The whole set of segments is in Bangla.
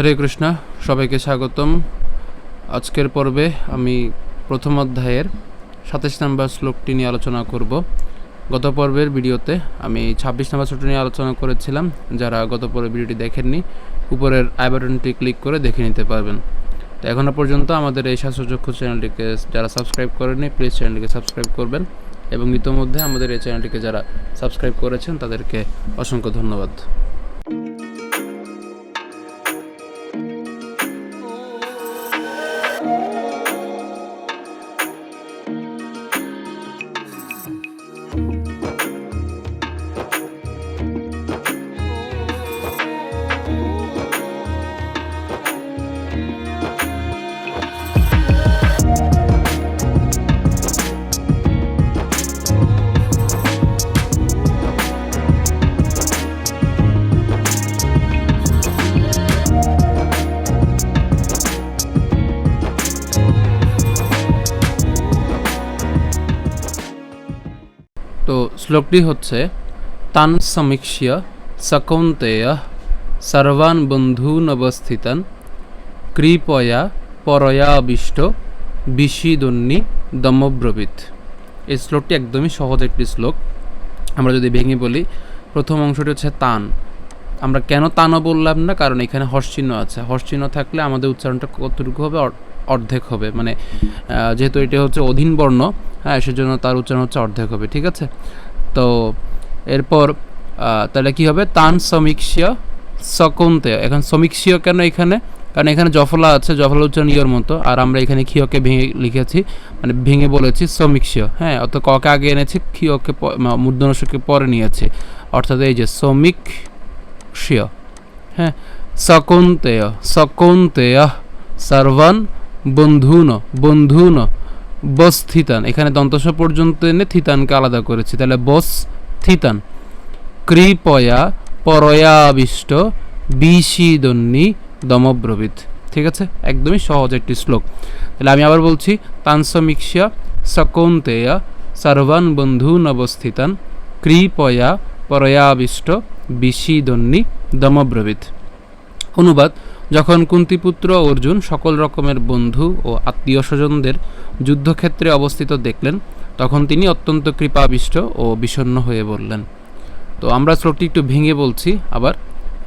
হরে কৃষ্ণ, সবাইকে স্বাগতম। আজকের পর্বে আমি প্রথম অধ্যায়ের ২৭ নম্বর শ্লোকটি নিয়ে আলোচনা করব। গত পর্বের ভিডিওতে আমি ২৬ নম্বর শ্লোকটি নিয়ে আলোচনা করেছিলাম। যারা গত পর্বের ভিডিওটি দেখেননি, উপরের আই বাটনটি ক্লিক করে দেখে নিতে পারবেন। তো এখনও পর্যন্ত আমাদের এই শাস্ত্রচক্ষু চ্যানেলটিকে যারা সাবস্ক্রাইব করেননি, প্লিজ চ্যানেলটিকে সাবস্ক্রাইব করবেন, এবং ইতোমধ্যে আমাদের এই চ্যানেলটিকে যারা সাবস্ক্রাইব করেছেন তাদেরকে অসংখ্য ধন্যবাদ। তো শ্লোকটি হচ্ছে, তান সমীক্ষ্য সকৌন্তেয় সর্বান বন্ধূন অবস্থিতান কৃপয়া পরয়াবিষ্ট বিষিদন্যি দমব্রবীত। এই শ্লোকটি একদমই সহজ একটি শ্লোক। আমরা যদি ভেঙে বলি, প্রথম অংশটি হচ্ছে তান। আমরা কেন তানও বললাম না, কারণ এখানে হর্ষচিহ্ন আছে। হর্ষচিহ্ন থাকলে আমাদের উচ্চারণটা কতটুকু হবে? অর্ধেক হবে। মানে যেহেতু এটা হচ্ছে অধীন বর্ণ, হ্যাঁ, সেজন্য তার উচ্চারণ হচ্ছে অর্ধেক হবে। ঠিক আছে? তো এরপর তাহলে কি হবে? তান সমীক্ষ্য সকৌন্তেয়। এখন সমীক্ষ্য কেন এখানে? কারণ এখানে জফলা আছে, জফলা উচ্চারণ ইয়র মতো, আর আমরা এখানে ক্ষীয়কে ভেঙে লিখেছি, মানে ভেঙে বলেছি সমীক্ষ্য। হ্যাঁ, অর্থাৎ ককে আগে এনেছি, ক্ষীয়কে মূর্ধন্যকে পরে নিয়েছি, অর্থাৎ এই যে সমীক্ষ্য। হ্যাঁ, সকৌন্তেয় সকৌন্তেয় সর্বান বন্ধুন বস্থিতান। এখানে দন্তস পর্যন্ত এনে থিতানকে আলাদা করেছি, তাহলে বস থিতান কৃপয়া পরয়াবিষ্ট বিষিদন্যি দমব্রবীত। ঠিক আছে? একদমই সহজ একটি শ্লোক। তাহলে আমি আবার বলছি, তান সমীক্ষ্য সকৌন্তেয় সর্বান বন্ধুন অবস্থিতান কৃপয়া পরয়াবিষ্ট বিষিদন্যি দমব্রবীত। অনুবাদ: যখন কুন্তিপুত্র অর্জুন সকল রকমের বন্ধু ও আত্মীয় স্বজনদের যুদ্ধক্ষেত্রে অবস্থিত দেখলেন, তখন তিনি অত্যন্ত কৃপাবিষ্ট ও বিষণ্ণ হয়ে বললেন। তো আমরা শ্লোকটি একটু ভেঙে বলছি আবার।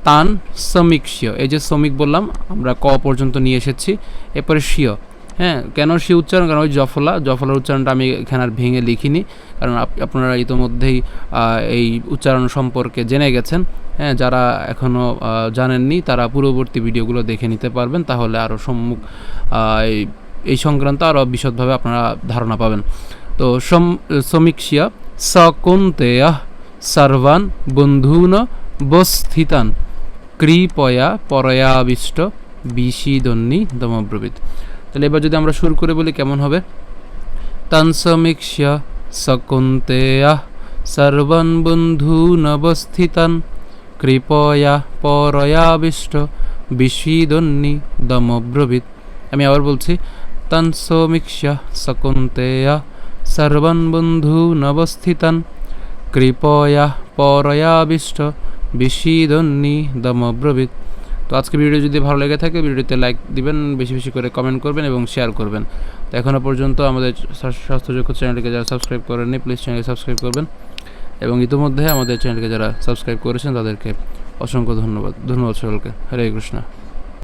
তান সমীক্ষ্য, এই যে শ্রমিক বললাম, আমরা ক পর্যন্ত নিয়ে এসেছি, এরপরে শিয়। হ্যাঁ, কেন সে উচ্চারণ? কারণ ওই জফলার উচ্চারণটা আমি এখানে আর ভেঙে লিখিনি, কারণ আপনারা ইতোমধ্যেই এই উচ্চারণ সম্পর্কে জেনে গেছেন। হ্যাঁ, যারা এখনও জানেননি তারা পূর্ববর্তী ভিডিওগুলো দেখে নিতে পারবেন, তাহলে আরও এই সংক্রান্ত আরও বিশদভাবে আপনারা ধারণা পাবেন। তো সমীক্ষ্য সকৌন্তেয় সর্বান বন্ধূন বস্থিতান কৃপয়া পরয়াবিষ্ট বিষিদন্যি দমব্রবীত। তাহলে এবার যদি আমরা শুরু করে বলি, কেমন হবে? তান সমীক্ষ্য সকৌন্তেয় সর্বান বন্ধূন অবস্থিতান কৃপয়া পরয়াবিষ্ট বিষিদন্যি দমব্রবীত। আমি আবার বলছি, তান সমীক্ষ্য সকৌন্তেয় সর্বান বন্ধূন অবস্থিতান কৃপয়া পরয়াবিষ্ট বিষিদন্যি দমব্রবীত। তো আজকে ভিডিও যদি ভালো লেগে থাকে, ভিডিওতে লাইক দিবেন, বেশি বেশি করে কমেন্ট করবেন এবং শেয়ার করবেন। তো এখনও পর্যন্ত আমাদের স্বাস্থ্যচক্ষু চ্যানেলটিকে যারা সাবস্ক্রাইব করেননি, প্লিজ চ্যানেলকে সাবস্ক্রাইব করবেন, এবং ইতিমধ্যে আমাদের চ্যানেলকে যারা সাবস্ক্রাইব করেছেন তাদেরকে অসংখ্য ধন্যবাদ সকলকে। হরে কৃষ্ণ।